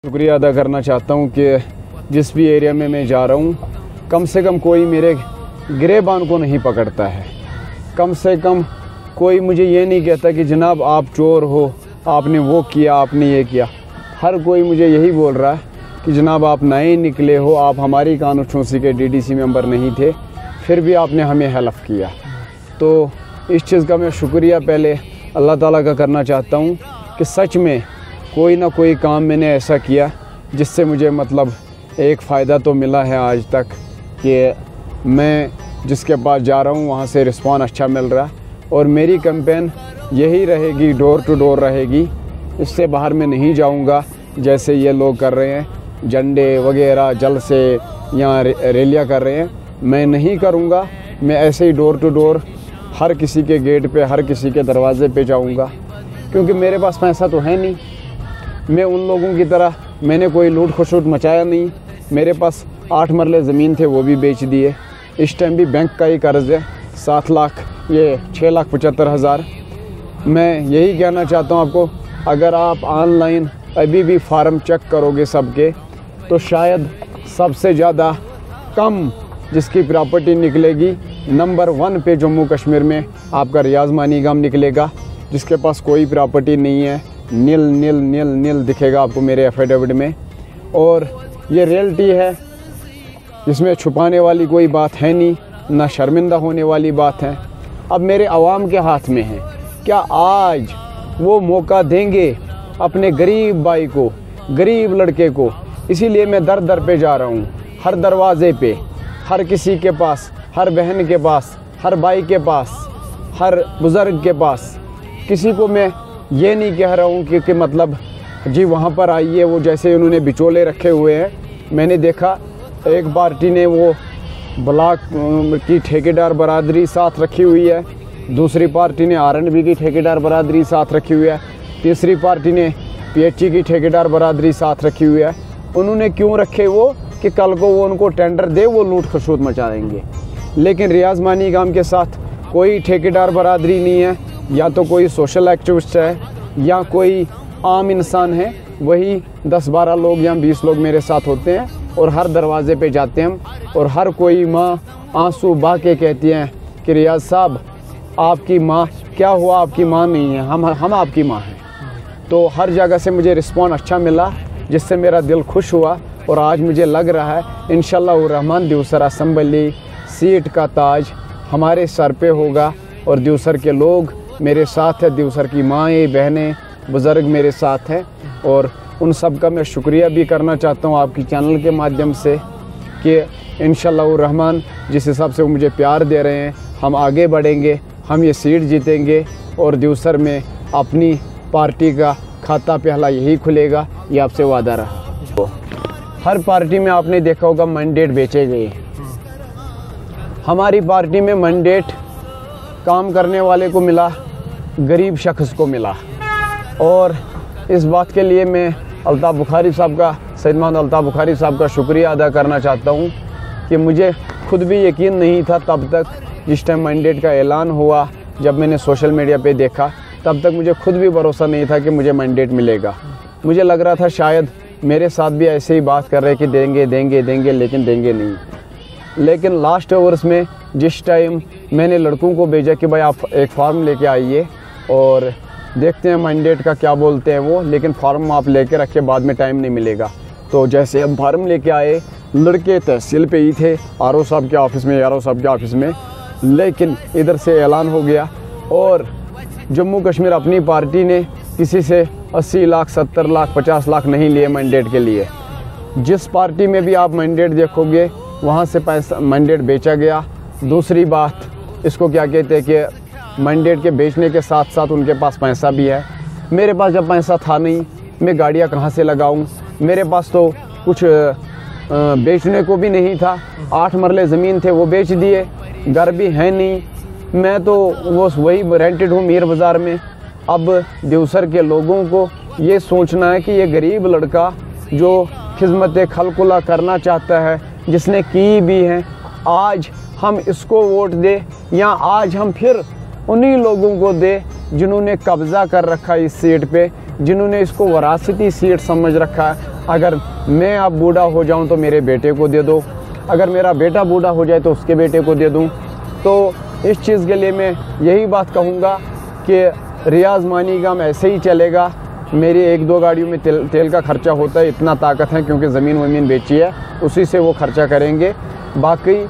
शुक्रिया अदा करना चाहता हूँ कि जिस भी एरिया में मैं जा रहा हूँ कम से कम कोई मेरे गिरेबान को नहीं पकड़ता है। कम से कम कोई मुझे ये नहीं कहता कि जनाब आप चोर हो, आपने वो किया, आपने ये किया। हर कोई मुझे यही बोल रहा है कि जनाब आप नए निकले हो, आप हमारी कानूनशुनासी के डीडीसी मेंबर नहीं थे, फिर भी आपने हमें हेल्प किया। तो इस चीज़ का मैं शुक्रिया पहले अल्लाह ताला का करना चाहता हूँ कि सच में कोई ना कोई काम मैंने ऐसा किया जिससे मुझे मतलब एक फ़ायदा तो मिला है आज तक कि मैं जिसके पास जा रहा हूँ वहाँ से रिस्पॉन्स अच्छा मिल रहा है। और मेरी कैंपेन यही रहेगी, डोर टू डोर रहेगी। इससे बाहर मैं नहीं जाऊँगा जैसे ये लोग कर रहे हैं, झंडे वगैरह जल से यहाँ रैलियाँ कर रहे हैं। मैं नहीं करूँगा, मैं ऐसे ही डोर टू डोर हर किसी के गेट पे, हर किसी के दरवाजे पे जाऊँगा। क्योंकि मेरे पास पैसा तो है नहीं, मैं उन लोगों की तरह मैंने कोई लूट खसुट मचाया नहीं। मेरे पास 8 मरले ज़मीन थे, वो भी बेच दिए। इस टाइम भी बैंक का ही कर्ज़ है 7 लाख, ये 6,75,000। मैं यही कहना चाहता हूँ आपको, अगर आप ऑनलाइन अभी भी फार्म चेक करोगे सबके, तो शायद सबसे ज़्यादा कम जिसकी प्रॉपर्टी निकलेगी नंबर 1 पे जम्मू कश्मीर में आपका रियाज़ मानीगाम निकलेगा, जिसके पास कोई प्रॉपर्टी नहीं है। नील नील नील नील दिखेगा आपको मेरे एफिडेविट में। और ये रियलिटी है, इसमें छुपाने वाली कोई बात है नहीं, ना शर्मिंदा होने वाली बात है। अब मेरे अवाम के हाथ में है, क्या आज वो मौका देंगे अपने गरीब भाई को, गरीब लड़के को? इसीलिए मैं दर दर पे जा रहा हूँ, हर दरवाज़े पे, हर किसी के पास, हर बहन के पास, हर भाई के पास, हर बुज़ुर्ग के पास। किसी को मैं ये नहीं कह रहा हूँ कि मतलब जी वहाँ पर आइए, वो जैसे उन्होंने बिचौले रखे हुए हैं। मैंने देखा एक पार्टी ने वो ब्लॉक की ठेकेदार बरादरी साथ रखी हुई है, दूसरी पार्टी ने आरएनबी की ठेकेदार बरादरी साथ रखी हुई है, तीसरी पार्टी ने पीएचई की ठेकेदार बरादरी साथ रखी हुई है। उन्होंने क्यों रखे वो? कि कल को वो उनको टेंडर दे, वो लूट खसूट मचा देंगे। लेकिन रियाज़ मानीगाम के साथ कोई ठेकेदार बरादरी नहीं है, या तो कोई सोशल एक्टिविस्ट है या कोई आम इंसान है। वही 10-12 लोग या 20 लोग मेरे साथ होते हैं और हर दरवाज़े पे जाते हैं हम। और हर कोई माँ आंसू बहा के कहती हैं कि रियाज़ साहब आपकी माँ, क्या हुआ आपकी माँ नहीं है, हम आपकी माँ हैं। तो हर जगह से मुझे रिस्पॉन्स अच्छा मिला, जिससे मेरा दिल खुश हुआ। और आज मुझे लग रहा है इंशाअल्लाह रहमान दिवसर असम्बली सीट का ताज हमारे सर पे होगा। और दिवसर के लोग मेरे साथ है, दिवसर की माएँ बहनें बुज़ुर्ग मेरे साथ हैं। और उन सब का मैं शुक्रिया भी करना चाहता हूँ आपकी चैनल के माध्यम से कि इंशाअल्लाह रहमान जिस हिसाब से वो मुझे प्यार दे रहे हैं, हम आगे बढ़ेंगे, हम ये सीट जीतेंगे। और दिवसर में अपनी पार्टी का खाता पहला यही खुलेगा, ये आपसे वादा रहा। हर पार्टी में आपने देखा होगा मैंडेट बेचे गए। हमारी पार्टी में मैंडेट काम करने वाले को मिला, गरीब शख्स को मिला। और इस बात के लिए मैं अल्ताफ़ बुखारी साहब का, सैयद मोहम्मद अल्ताफ़ बुखारी साहब का शुक्रिया अदा करना चाहता हूँ कि मुझे खुद भी यकीन नहीं था तब तक, जिस टाइम मैंडेट का ऐलान हुआ, जब मैंने सोशल मीडिया पे देखा, तब तक मुझे खुद भी भरोसा नहीं था कि मुझे मैंडेट मिलेगा। मुझे लग रहा था शायद मेरे साथ भी ऐसे ही बात कर रहे कि देंगे देंगे देंगे, लेकिन देंगे नहीं। लेकिन लास्ट आवर्स में जिस टाइम मैंने लड़कों को भेजा कि भाई आप एक फॉर्म लेके आइए और देखते हैं मैंडेट का क्या बोलते हैं वो, लेकिन फॉर्म आप लेके रखिए, बाद में टाइम नहीं मिलेगा। तो जैसे हम फॉर्म लेके आए, लड़के तहसील पे ही थे, आरओ साहब के ऑफिस में, आरओ साहब के ऑफिस में, लेकिन इधर से ऐलान हो गया। और जम्मू कश्मीर अपनी पार्टी ने किसी से 80 लाख 70 लाख 50 लाख नहीं लिए मैंडेट के लिए। जिस पार्टी में भी आप मैंडेट देखोगे वहाँ से पैसा मैंडेट बेचा गया। दूसरी बात, इसको क्या कहते हैं कि मैंडेट के बेचने के साथ साथ उनके पास पैसा भी है। मेरे पास जब पैसा था नहीं, मैं गाड़ियाँ कहाँ से लगाऊँ? मेरे पास तो कुछ बेचने को भी नहीं था। 8 मरले ज़मीन थे, वो बेच दिए। घर भी है नहीं, मैं तो वो वही रेंटेड हूँ मीर बाज़ार में। अब दिवसर के लोगों को ये सोचना है कि ये गरीब लड़का जो खिदमत खलकुला करना चाहता है, जिसने की भी है, आज हम इसको वोट दे, या आज हम फिर उन्हीं लोगों को दे जिन्होंने कब्ज़ा कर रखा है इस सीट पे, जिन्होंने इसको वरासती सीट समझ रखा है। अगर मैं अब बूढ़ा हो जाऊं तो मेरे बेटे को दे दो, अगर मेरा बेटा बूढ़ा हो जाए तो उसके बेटे को दे दूं। तो इस चीज़ के लिए मैं यही बात कहूँगा कि रियाज़ मानीगाम ऐसे ही चलेगा। मेरी 1-2 गाड़ियों में तेल का खर्चा होता है, इतना ताकत है क्योंकि ज़मीन वमीन बेची है, उसी से वो खर्चा करेंगे। बाकी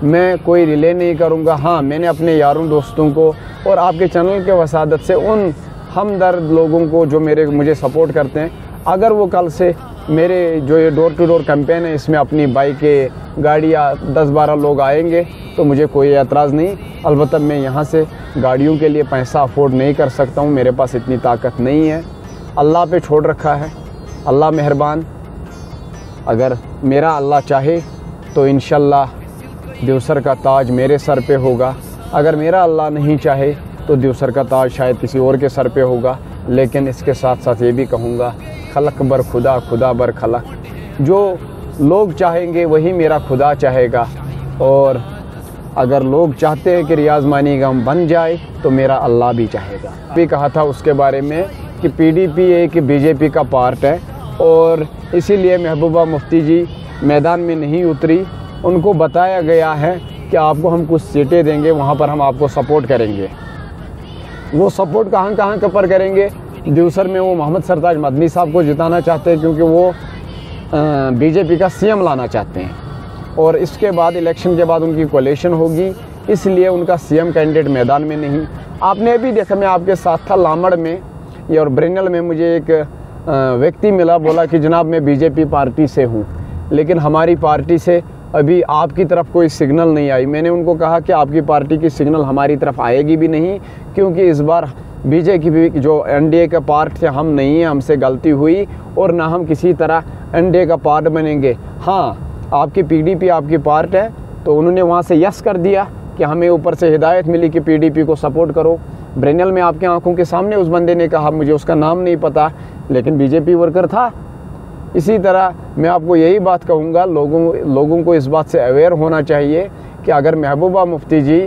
मैं कोई रिले नहीं करूँगा। हाँ, मैंने अपने यारों दोस्तों को और आपके चैनल के वसादत से उन हमदर्द लोगों को जो मुझे सपोर्ट करते हैं, अगर वो कल से मेरे जो ये डोर टू डोर कैंपेन है इसमें अपनी बाइकें गाड़ियाँ 10-12 लोग आएंगे तो मुझे कोई एतराज़ नहीं। अलबत्ता मैं यहाँ से गाड़ियों के लिए पैसा अफोर्ड नहीं कर सकता हूँ, मेरे पास इतनी ताकत नहीं है। अल्लाह पे छोड़ रखा है, अल्लाह मेहरबान। अगर मेरा अल्लाह चाहे तो इंशाल्लाह देवसर का ताज मेरे सर पे होगा, अगर मेरा अल्लाह नहीं चाहे तो देवसर का ताज शायद किसी और के सर पे होगा। लेकिन इसके साथ साथ ये भी कहूँगा, खलक बर खुदा, खुदा बर खलक। जो लोग चाहेंगे वही मेरा खुदा चाहेगा, और अगर लोग चाहते हैं कि रियाज़ मानीगाम बन जाए तो मेरा अल्लाह भी चाहेगा। भी कहा था उसके बारे में कि PDP एक BJP का पार्ट है, और इसीलिए महबूबा मुफ्ती जी मैदान में नहीं उतरी। उनको बताया गया है कि आपको हम कुछ सीटें देंगे, वहाँ पर हम आपको सपोर्ट करेंगे। वो सपोर्ट कहाँ पर करेंगे? देवसर में वो मोहम्मद सरताज मदनी साहब को जिताना चाहते हैं क्योंकि वो BJP का CM लाना चाहते हैं, और इसके बाद इलेक्शन के बाद उनकी कोalition होगी, इसलिए उनका CM कैंडिडेट मैदान में नहीं। आपने भी देखा, मैं आपके साथ था लामड़ में और ब्रेनल में, मुझे एक व्यक्ति मिला, बोला कि जनाब मैं BJP पार्टी से हूँ, लेकिन हमारी पार्टी से अभी आपकी तरफ कोई सिग्नल नहीं आई। मैंने उनको कहा कि आपकी पार्टी की सिग्नल हमारी तरफ आएगी भी नहीं, क्योंकि इस बार BJP जो NDA का पार्ट थे हम नहीं हैं, हमसे गलती हुई, और ना हम किसी तरह NDA का पार्ट बनेंगे। हाँ, आपकी PDP आपकी पार्ट है, तो उन्होंने वहाँ से यस कर दिया कि हमें ऊपर से हिदायत मिली कि PDP को सपोर्ट करो। ब्रेनल में आपके आंखों के सामने उस बंदे ने कहा, मुझे उसका नाम नहीं पता, लेकिन BJP वर्कर था। इसी तरह मैं आपको यही बात कहूँगा, लोगों को इस बात से अवेयर होना चाहिए कि अगर महबूबा मुफ्ती जी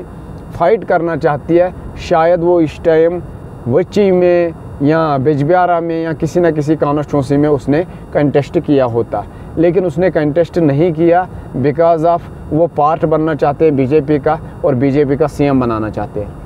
फ़ाइट करना चाहती है, शायद वो इस टाइम वची में या बिजबियारा में या किसी न किसी कॉन्स्टिट्यूंसी में उसने कंटेस्ट किया होता, लेकिन उसने कंटेस्ट नहीं किया बिकॉज़ ऑफ वो पार्ट बनना चाहते हैं BJP का, और BJP का CM बनाना चाहते हैं।